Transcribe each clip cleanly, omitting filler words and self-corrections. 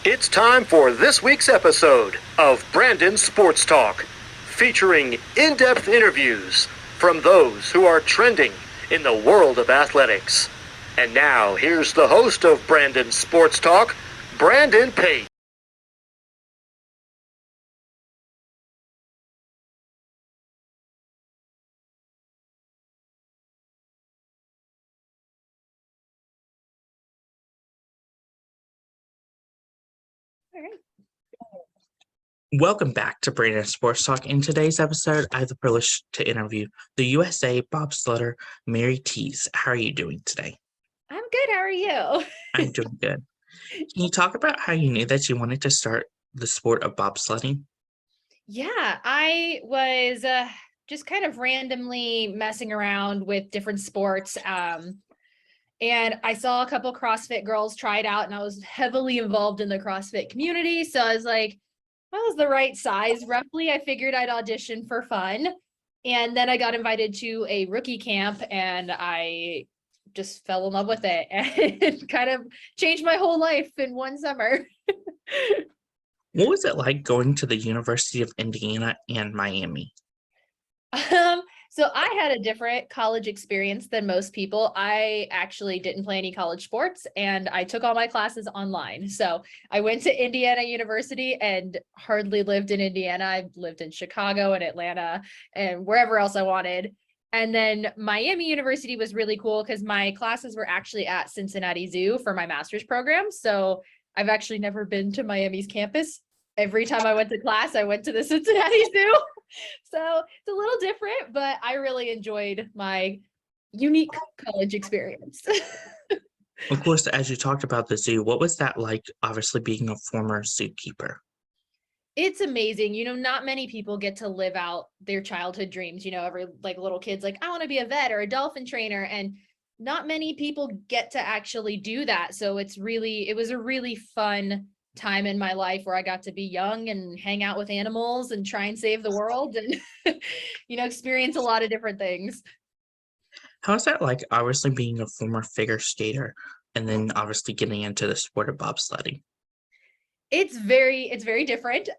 It's time for this week's episode of Brandon's Sports Talk, featuring in-depth interviews from those who are trending in the world of athletics. And now, here's the host of Brandon's Sports Talk, Brandon Pate. All right. Welcome back to Brandon's Sports Talk. In today's episode, I have the privilege to interview the USA bobsledder Mallory Tse. How are you doing today? I'm good. How are you? I'm doing good. Can you talk about how you knew that you wanted to start the sport of bobsledding? Yeah, I was just kind of randomly messing around with different sports. And I saw a couple CrossFit girls try it out, and I was heavily involved in the CrossFit community. So I was like, that was the right size. Roughly, I figured I'd audition for fun. And then I got invited to a rookie camp, and I just fell in love with it and kind of changed my whole life in one summer. What was it like going to the University of Indiana and Miami? So I had a different college experience than most people. I actually didn't play any college sports, and I took all my classes online. So I went to Indiana University and hardly lived in Indiana. I lived in Chicago and Atlanta and wherever else I wanted. And then Miami University was really cool because my classes were actually at Cincinnati Zoo for my master's program. So I've actually never been to Miami's campus. Every time I went to class, I went to the Cincinnati Zoo. So it's a little different, but I really enjoyed my unique college experience. Of course, as you talked about the zoo, what was that like, obviously being a former zookeeper? It's amazing. Not many people get to live out their childhood dreams. Every little kid's like, I want to be a vet or a dolphin trainer. And not many people get to actually do that. So it was a really fun time in my life where I got to be young and hang out with animals and try and save the world and, experience a lot of different things. How is that like, obviously being a former figure skater and then obviously getting into the sport of bobsledding? It's very different.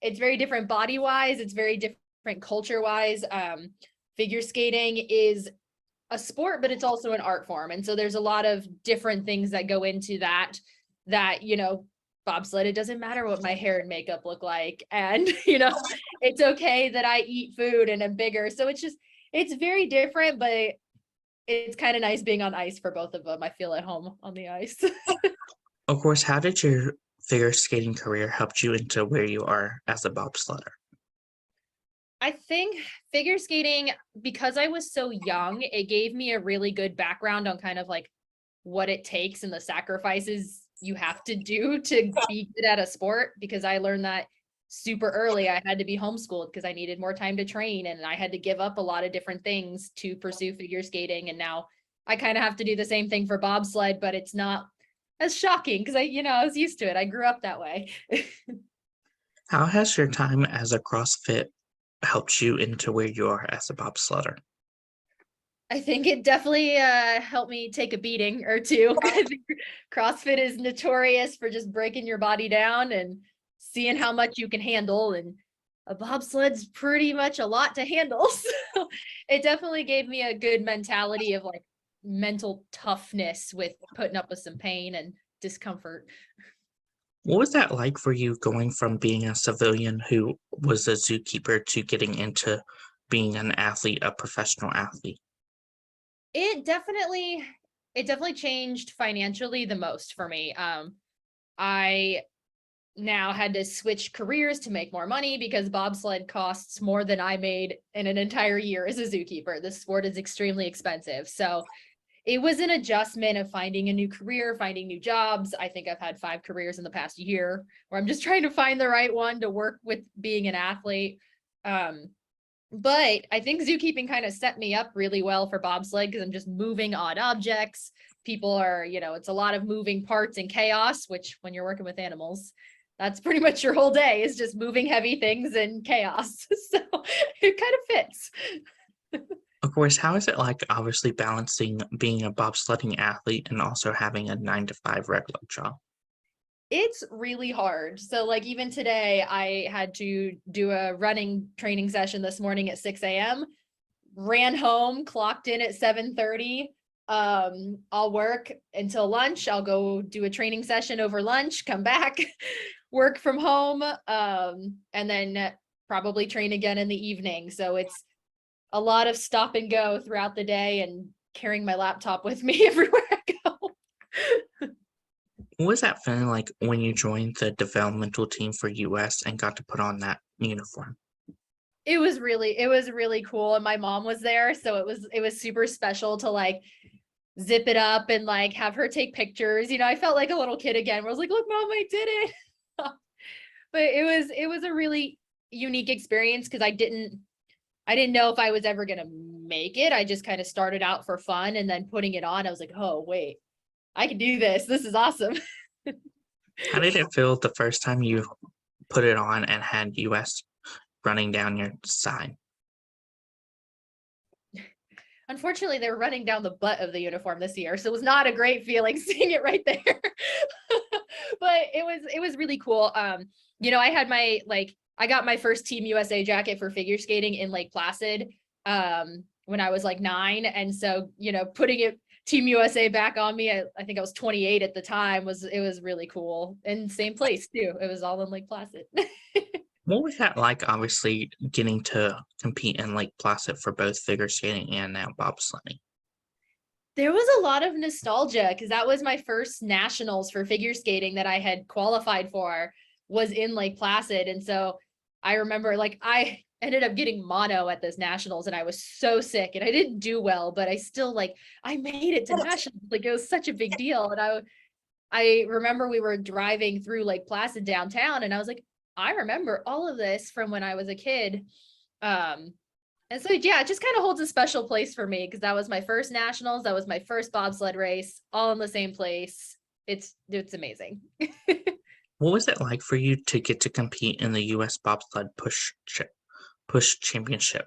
It's very different body wise. It's very different culture wise. Figure skating is a sport, but it's also an art form. And so there's a lot of different things that go into that, bobsled, it doesn't matter what my hair and makeup look like. And, it's okay that I eat food and am bigger. So it's very different, but it's kind of nice being on ice for both of them. I feel at home on the ice. Of course, how did your figure skating career help you into where you are as a bobsledder? I think figure skating, because I was so young, it gave me a really good background on kind of like what it takes and the sacrifices you have to do to be good at a sport, because I learned that super early. I had to be homeschooled because I needed more time to train, and I had to give up a lot of different things to pursue figure skating. And now I kind of have to do the same thing for bobsled, but it's not as shocking because I was used to it. I grew up that way. How has your time as a CrossFit helped you into where you are as a bobsledder? I think it definitely helped me take a beating or two. I think CrossFit is notorious for just breaking your body down and seeing how much you can handle. And a bobsled's pretty much a lot to handle. So it definitely gave me a good mentality of like mental toughness with putting up with some pain and discomfort. What was that like for you going from being a civilian who was a zookeeper to getting into being an athlete, a professional athlete? It definitely changed financially the most for me. I now had to switch careers to make more money because bobsled costs more than I made in an entire year as a zookeeper. The sport is extremely expensive. So it was an adjustment of finding a new career, finding new jobs. I think I've had 5 careers in the past year where I'm just trying to find the right one to work with being an athlete. But I think zookeeping kind of set me up really well for bobsled because I'm just moving odd objects. People are, it's a lot of moving parts and chaos, which when you're working with animals, that's pretty much your whole day is just moving heavy things and chaos. So it kind of fits. Of course, how is it like obviously balancing being a bobsledding athlete and also having a 9 to 5 regular job? It's really hard. So like even today, I had to do a running training session this morning at 6 a.m. Ran home, clocked in at 7:30. I'll work until lunch. I'll go do a training session over lunch, come back, work from home, and then probably train again in the evening. So it's a lot of stop and go throughout the day and carrying my laptop with me everywhere I go. What was that feeling like when you joined the developmental team for US and got to put on that uniform? It was really cool. And my mom was there. So it was super special to like zip it up and like have her take pictures. You know, I felt like a little kid again where I was like, look, mom, I did it. But it was a really unique experience because I didn't know if I was ever gonna make it. I just kind of started out for fun, and then putting it on, I was like, oh wait, I can do this. This is awesome. How did it feel the first time you put it on and had US running down your side? Unfortunately, they were running down the butt of the uniform this year, so it was not a great feeling seeing it right there. But it was really cool. You know, I had my I got my first Team USA jacket for figure skating in Lake Placid when I was like 9, and so you know, putting it Team USA back on me, I think I was 28 at the time, was really cool. And same place too. It was all in Lake Placid. What was that like, obviously, getting to compete in Lake Placid for both figure skating and now bobsledding? There was a lot of nostalgia because that was my first nationals for figure skating that I had qualified for, was in Lake Placid. And so I remember like I ended up getting mono at this nationals and I was so sick and I didn't do well, but I still like I made it to nationals. Like it was such a big deal. And I remember we were driving through Lake Placid downtown and I was like, I remember all of this from when I was a kid. And so, yeah, it just kind of holds a special place for me because that was my first nationals. That was my first bobsled race, all in the same place. It's amazing. What was it like for you to get to compete in the US bobsled push championship?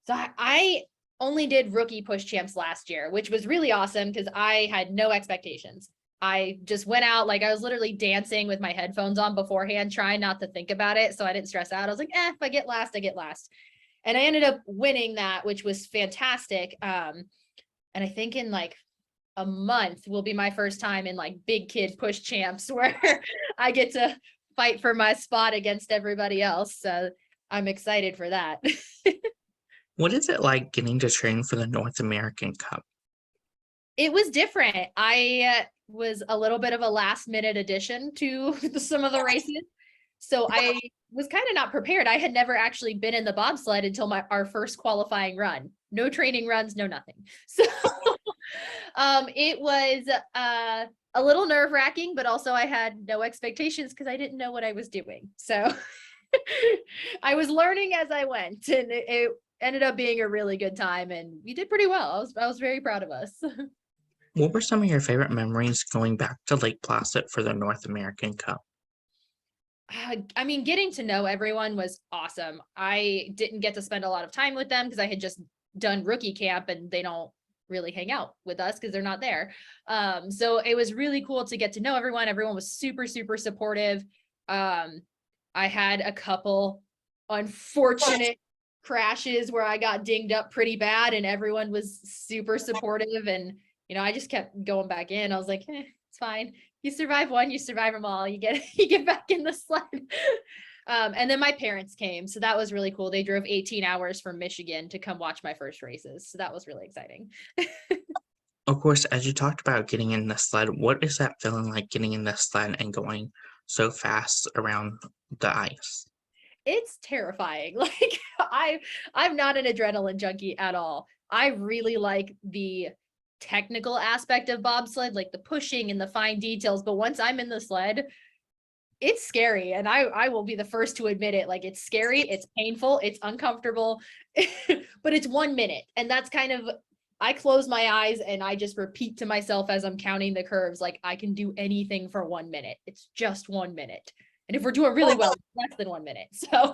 So I only did rookie push champs last year, which was really awesome because I had no expectations. I just went out, like I was literally dancing with my headphones on beforehand, trying not to think about it. So I didn't stress out. I was like, if I get last, I get last. And I ended up winning that, which was fantastic. And I think in like a month will be my first time in like big kid push champs where I get to fight for my spot against everybody else. So I'm excited for that. What is it like getting to train for the North American Cup? It was different. I was a little bit of a last minute addition to some of the races. So I was kind of not prepared. I had never actually been in the bobsled until our first qualifying run. No training runs, no nothing. So it was a little nerve-wracking, but also I had no expectations because I didn't know what I was doing. So I was learning as I went, and it ended up being a really good time, and we did pretty well. I was very proud of us. What were some of your favorite memories going back to Lake Placid for the North American Cup? I mean, getting to know everyone was awesome. I didn't get to spend a lot of time with them because I had just done rookie camp and they don't really hang out with us because they're not there. So it was really cool to get to know everyone. Everyone was super, super supportive. I had a couple unfortunate crashes where I got dinged up pretty bad and everyone was super supportive. And, you know, I just kept going back in. I was like, it's fine. You survive one, you survive them all. You get back in the sled. And then my parents came. So that was really cool. They drove 18 hours from Michigan to come watch my first races. So that was really exciting. Of course, as you talked about getting in the sled, what is that feeling like getting in the sled and going so fast around the ice? It's terrifying. Like I'm not an adrenaline junkie at all. I really like the technical aspect of bobsled, like the pushing and the fine details. But once I'm in the sled, it's scary. And I will be the first to admit it. Like it's scary, it's painful, it's uncomfortable, but it's 1 minute. And that's kind of, I close my eyes and I just repeat to myself as I'm counting the curves, like I can do anything for 1 minute. It's just 1 minute. And if we're doing really well, less than 1 minute. So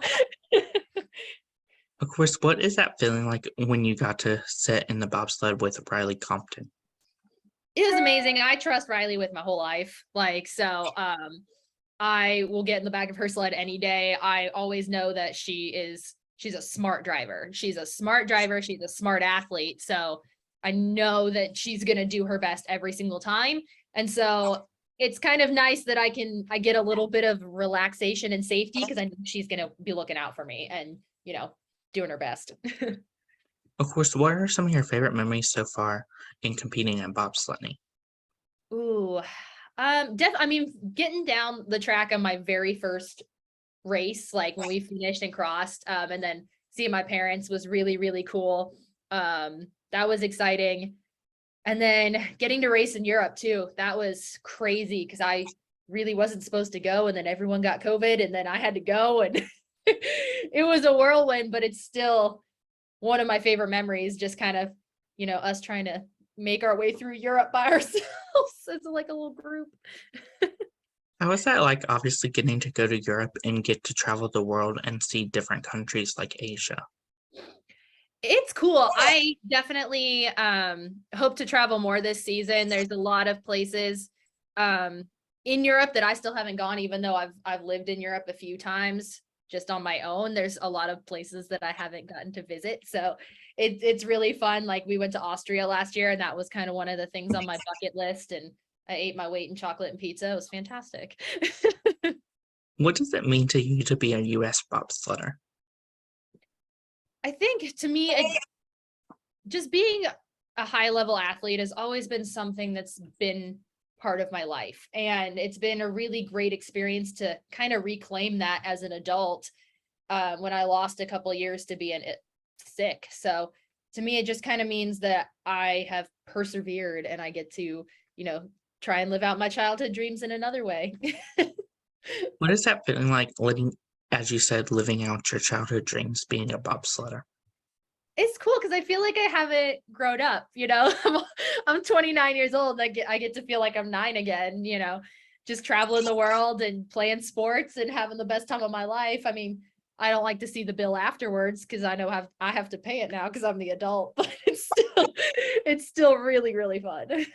Of course, what is that feeling like when you got to sit in the bobsled with Riley Compton? It was amazing. I trust Riley with my whole life. Like, so I will get in the back of her sled any day. I always know that she's a smart driver. She's a smart driver. She's a smart athlete. So I know that she's going to do her best every single time. And so it's kind of nice that I get a little bit of relaxation and safety because I know she's going to be looking out for me and, doing her best. Of course, what are some of your favorite memories so far in competing in bobsledding? Ooh, I mean, getting down the track on my very first race, like when we finished and crossed, and then seeing my parents was really, really cool. That was exciting. And then getting to race in Europe too, that was crazy because I really wasn't supposed to go, and then everyone got COVID, and then I had to go, and it was a whirlwind, but it's still one of my favorite memories, just kind of, us trying to make our way through Europe by ourselves. It's like a little group. How was that like, obviously getting to go to Europe and get to travel the world and see different countries like Asia? It's cool. I definitely hope to travel more this season. There's a lot of places in Europe that I still haven't gone, even though I've lived in Europe a few times just on my own. There's a lot of places that I haven't gotten to visit. So it's really fun. Like we went to Austria last year, and that was kind of one of the things on my bucket list. And I ate my weight in chocolate and pizza. It was fantastic. What does it mean to you to be a US bobsledder? I think to me, just being a high level athlete has always been something that's been part of my life. And it's been a really great experience to kind of reclaim that as an adult when I lost a couple of years to being sick. So to me, it just kind of means that I have persevered and I get to, try and live out my childhood dreams in another way. What is that feeling like living, as you said, living out your childhood dreams, being a bobsledder? It's cool because I feel like I haven't grown up, I'm 29 years old. I get to feel like I'm 9 again, just traveling the world and playing sports and having the best time of my life. I mean, I don't like to see the bill afterwards because I know I have to pay it now because I'm the adult, but it's still really, really fun.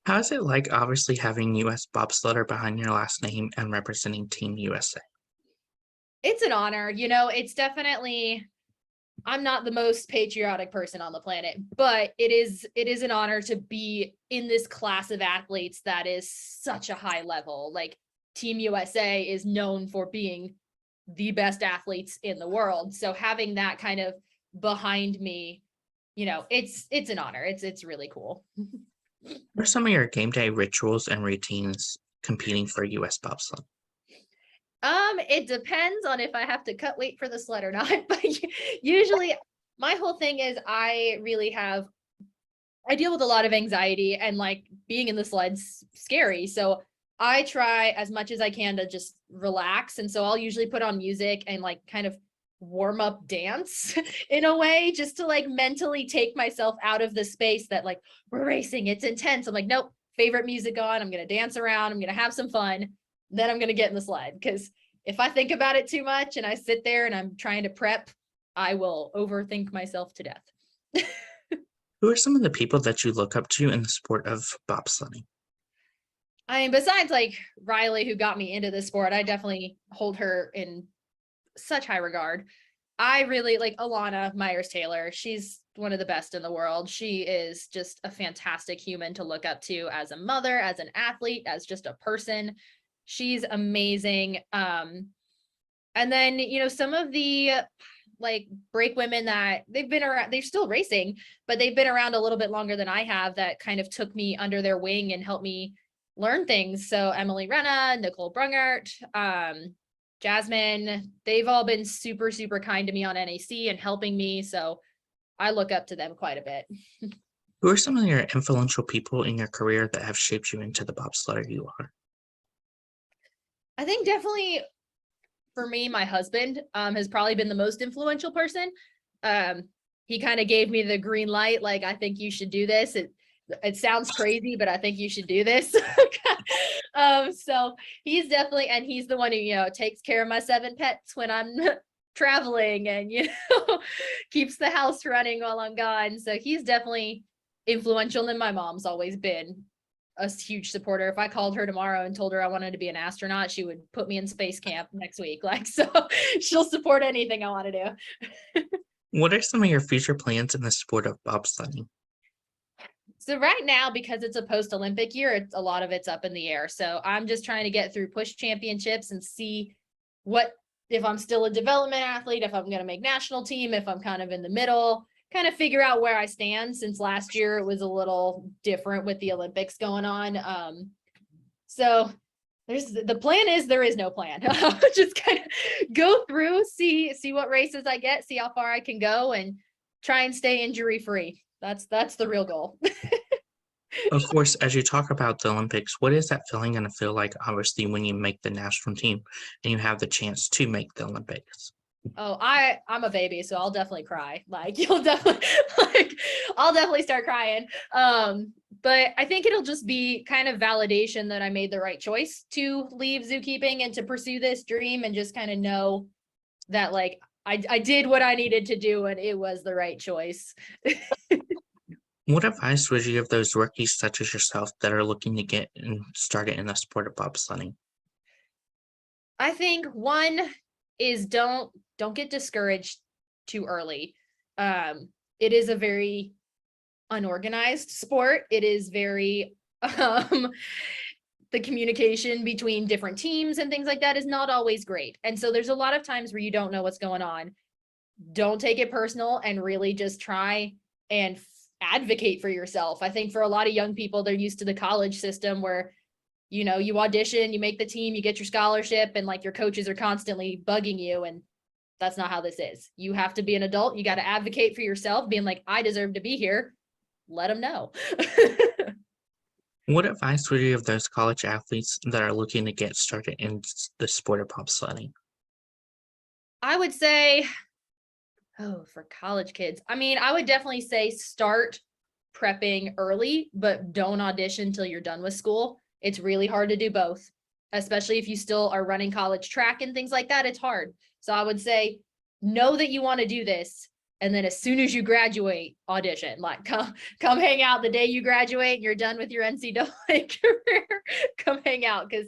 How is it like, obviously, having US bobsledder behind your last name and representing Team USA? It's an honor, it's definitely, I'm not the most patriotic person on the planet, but it is an honor to be in this class of athletes that is such a high level. Like Team USA is known for being the best athletes in the world. So having that kind of behind me, it's an honor. It's really cool. What are some of your game day rituals and routines competing for US bobsled? It depends on if I have to cut weight for the sled or not, but usually my whole thing is I deal with a lot of anxiety, and like being in the sled's scary. So I try as much as I can to just relax. And so I'll usually put on music and like kind of warm up dance in a way, just to like mentally take myself out of the space that like we're racing, it's intense. I'm like, nope, favorite music on. I'm going to dance around. I'm going to have some fun. Then I'm going to get in the sled. Because if I think about it too much and I sit there and I'm trying to prep, I will overthink myself to death. Who are some of the people that you look up to in the sport of bobsledding? I mean, besides like Riley, who got me into this sport, I definitely hold her in such high regard. I really like Alana Myers-Taylor. She's one of the best in the world. She is just a fantastic human to look up to as a mother, as an athlete, as just a person. She's amazing. And then, some of the like break women that they've been around, they're still racing, but they've been around a little bit longer than I have, that kind of took me under their wing and helped me learn things. So Emily Renna, Nicole Brungart, Jasmine, they've all been super, super kind to me on NAC and helping me. So I look up to them quite a bit. Who are some of your influential people in your career that have shaped you into the bobsledder you are? I think definitely for me, my husband has probably been the most influential person. He kind of gave me the green light, like, I think you should do this. It sounds crazy, but I think you should do this. So he's definitely, and he's the one who, takes care of my 7 pets when I'm traveling and, keeps the house running while I'm gone. So he's definitely influential, and my mom's always been a huge supporter. If I called her tomorrow and told her I wanted to be an astronaut, she would put me in space camp next week. Like, so she'll support anything I want to do. What are some of your future plans in the sport of bobsledding? So right now, because it's a post-Olympic year, a lot of it's up in the air. So I'm just trying to get through push championships and see if I'm still a development athlete, if I'm going to make national team, if I'm kind of in the middle, kind of figure out where I stand, since last year it was a little different with the Olympics going on. So the plan is there is no plan. Just kind of go through, see what races I get, see how far I can go, and try and stay injury free. That's the real goal. Of course, as you talk about the Olympics, what is that feeling going to feel like, obviously, when you make the national team and you have the chance to make the Olympics? Oh, I'm a baby, so I'll definitely cry. Like, I'll definitely start crying. But I think it'll just be kind of validation that I made the right choice to leave zookeeping and to pursue this dream, and just kind of know that, like, I did what I needed to do and it was the right choice. What advice would you give those rookies such as yourself that are looking to get started in the sport of bobsledding? I think one is don't get discouraged too early. It is a very unorganized sport. It is very the communication between different teams and things like that is not always great. And so there's a lot of times where you don't know what's going on. Don't take it personal and really just try and advocate for yourself. I think for a lot of young people, they're used to the college system where, you know, you audition, you make the team, you get your scholarship, and like your coaches are constantly bugging you. And that's not how this is. You have to be an adult. You got to advocate for yourself, being like, I deserve to be here. Let them know. What advice would you give those college athletes that are looking to get started in the sport of bobsledding? I would say, for college kids, I mean, I would definitely say start prepping early, but don't audition till you're done with school. It's really hard to do both, especially if you still are running college track and things like that. It's hard. So I would say, know that you want to do this. And then as soon as you graduate, audition. Like, come hang out the day you graduate and you're done with your NCAA career. Come hang out, because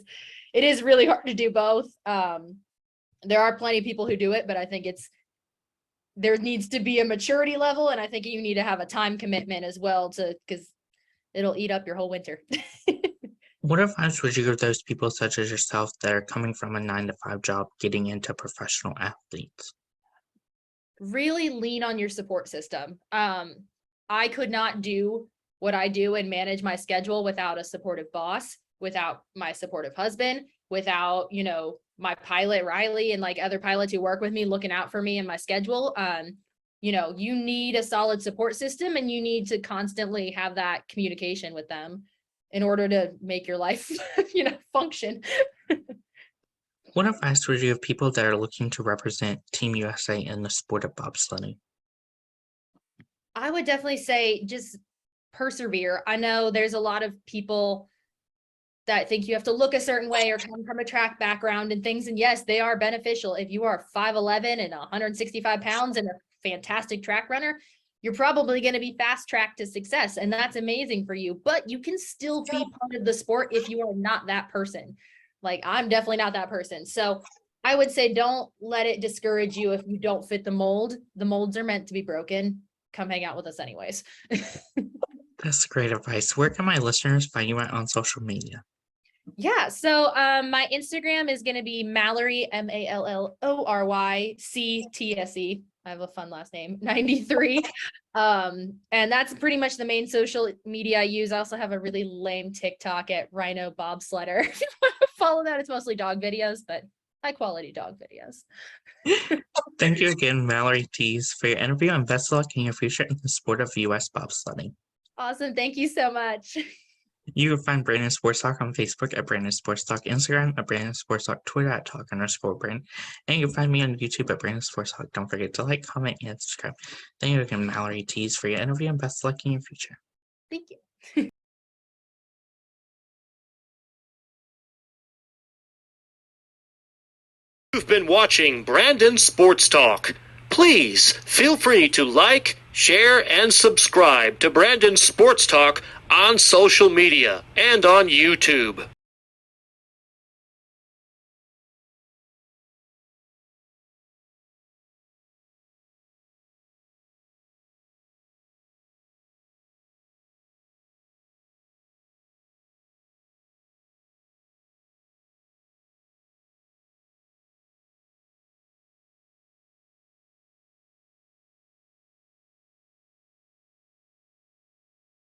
it is really hard to do both. There are plenty of people who do it, but I think there needs to be a maturity level, and I think you need to have a time commitment as well, because it'll eat up your whole winter. What advice would you give those people such as yourself that are coming from a 9-to-5 job getting into professional athletes? Really lean on your support system. I could not do what I do and manage my schedule without a supportive boss, without my supportive husband, without, my pilot Riley and like other pilots who work with me looking out for me and my schedule. You need a solid support system, and you need to constantly have that communication with them in order to make your life, function. What advice would you give people that are looking to represent Team USA in the sport of bobsledding? I would definitely say just persevere. I know there's a lot of people that think you have to look a certain way or come from a track background and things. And yes, they are beneficial. If you are 5'11" and 165 pounds and a fantastic track runner, you're probably going to be fast tracked to success. And that's amazing for you, but you can still be part of the sport if you are not that person. Like, I'm definitely not that person. So I would say, don't let it discourage you if you don't fit the mold. The molds are meant to be broken. Come hang out with us anyways. That's great advice. Where can my listeners find you at on social media? Yeah, so my Instagram is going to be Mallory, Mallory Tse. I have a fun last name, 93. And that's pretty much the main social media I use. I also have a really lame TikTok at Rhino Bobsledder. If you want to follow that, it's mostly dog videos, but high quality dog videos. Thank you again, Mallory Tse, for your interview, and best of luck in your future in the sport of U.S. bobsledding. Awesome. Thank you so much. You can find Brandon Sports Talk on Facebook at Brandon Sports Talk, Instagram at Brandon Sports Talk, Twitter at Talk_Brand, and you can find me on YouTube at Brandon Sports Talk. Don't forget to like, comment, and subscribe. Thank you again, Mallory Tse, for your interview, and best of luck in your future. Thank you. You've been watching Brandon Sports Talk. Please feel free to like, share, and subscribe to Brandon Sports Talk on social media and on YouTube.